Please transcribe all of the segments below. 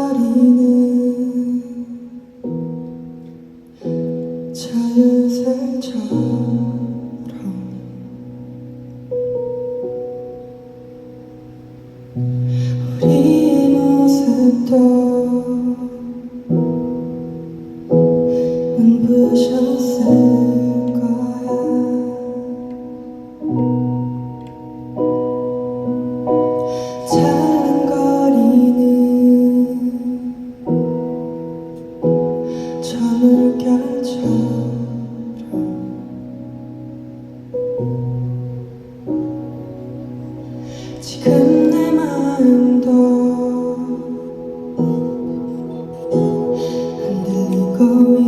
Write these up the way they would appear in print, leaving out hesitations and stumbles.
반짝거리는 자연색처럼 우리의 모습도 눈부셨을 거야. 찰랑거리는 저 물결처럼 지금 내 마음도 흔들리고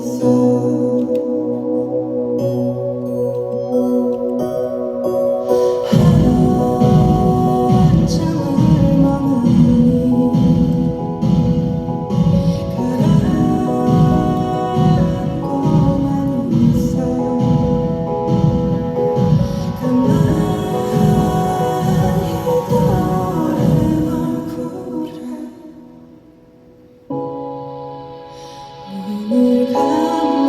있어. 한참을 멍하니 가라앉고만 있어. 가만히 너의 얼굴에 눈을 감아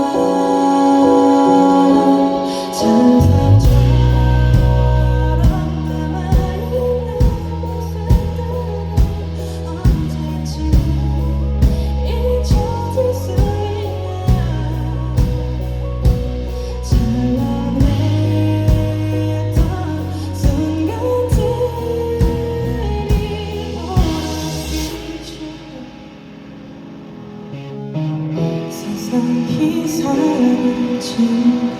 잔상처럼 남아있는 모습들을 언제쯤 잊혀질 수 있나. 찬란했던 순간들이 오락기처럼 서서히 사라진다.